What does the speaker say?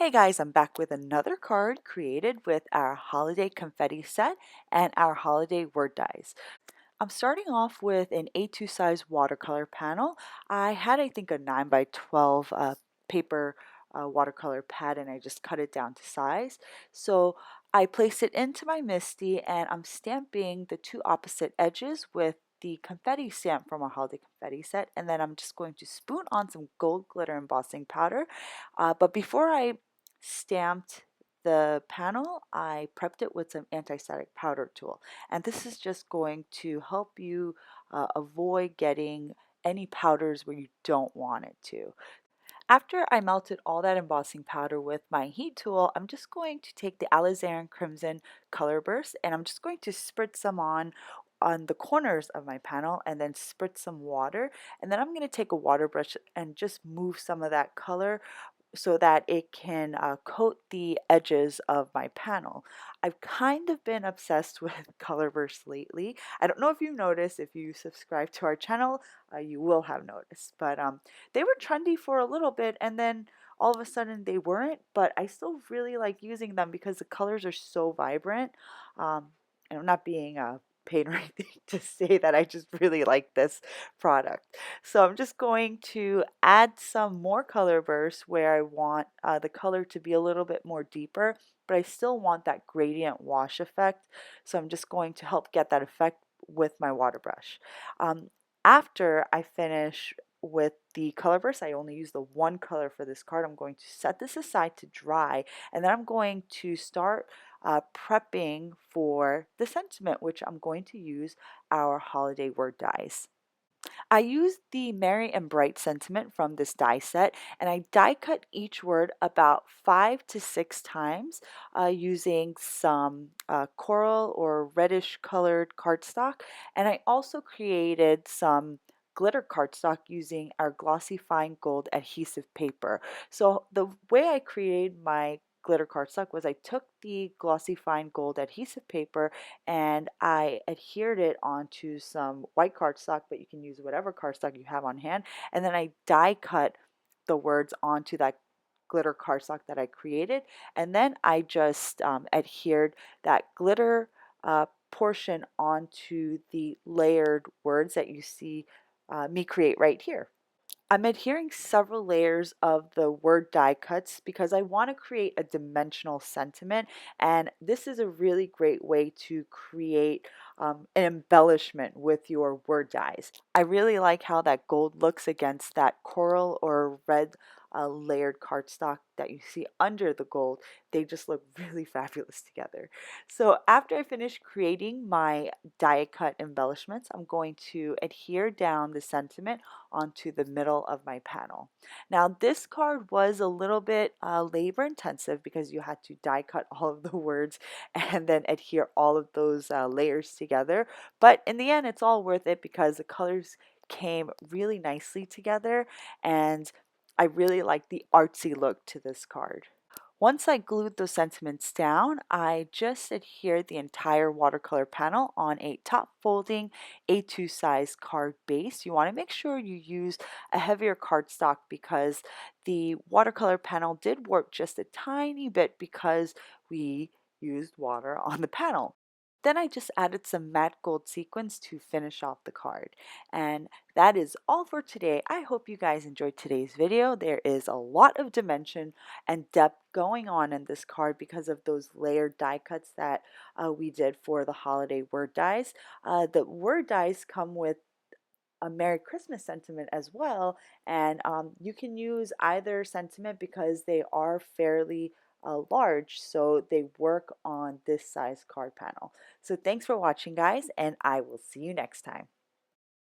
Hey guys, I'm back with another card created with our holiday confetti set and our holiday word dies. I'm starting off with an A2 size watercolor panel. I had, I think, a 9 by 12 paper watercolor pad and I just cut it down to size. So I place it into my Misty and I'm stamping the two opposite edges with the confetti stamp from our holiday confetti set, and then I'm just going to spoon on some gold glitter embossing powder. But before I stamped the panel, I prepped it with some anti-static powder tool, and this is just going to help you avoid getting any powders where you don't want it to. After I melted all that embossing powder with my heat tool, I'm just going to take the Alizarin Crimson Color Burst and I'm just going to spritz some on the corners of my panel and then spritz some water, and then I'm going to take a water brush and just move some of that color so that it can coat the edges of my panel. I've kind of been obsessed with color bursts lately. I don't know if you've noticed. If you subscribe to our channel, you will have noticed. But they were trendy for a little bit and then all of a sudden they weren't, but I still really like using them because the colors are so vibrant. And I'm not being paid or anything to say that I just really like this product. So I'm just going to add some more color bursts where I want the color to be a little bit more deeper, but I still want that gradient wash effect. So I'm just going to help get that effect with my water brush. After I finish with the color burst, I only use the one color for this card. I'm going to set this aside to dry, and then I'm going to start prepping for the sentiment, which I'm going to use our holiday word dies. I used the Merry and Bright sentiment from this die set, and I die cut each word about 5 to 6 times using some coral or reddish colored cardstock, and I also created some glitter cardstock using our glossy fine gold adhesive paper. So the way I created my glitter cardstock was I took the glossy fine gold adhesive paper and I adhered it onto some white cardstock, but you can use whatever cardstock you have on hand. And then I die cut the words onto that glitter cardstock that I created. And then I just adhered that glitter portion onto the layered words that you see me create right here. I'm adhering several layers of the word die cuts because I want to create a dimensional sentiment, and this is a really great way to create an embellishment with your word dies. I really like how that gold looks against that coral or red layered cardstock that you see under the gold. They just look really fabulous together. So after I finish creating my die cut embellishments, I'm going to adhere down the sentiment onto the middle of my panel. Now this card was a little bit labor intensive because you had to die cut all of the words and then adhere all of those layers together, but in the end it's all worth it because the colors came really nicely together and I really like the artsy look to this card. Once I glued those sentiments down, I just adhered the entire watercolor panel on a top folding A2 size card base. You want to make sure you use a heavier cardstock because the watercolor panel did warp just a tiny bit because we used water on the panel. Then I just added some matte gold sequins to finish off the card. And that is all for today. I hope you guys enjoyed today's video. There is a lot of dimension and depth going on in this card because of those layered die cuts that we did for the holiday word dies. The word dies come with a Merry Christmas sentiment as well, and you can use either sentiment because they are fairly large, so they work on this size card panel. So thanks for watching, guys, and I will see you next time.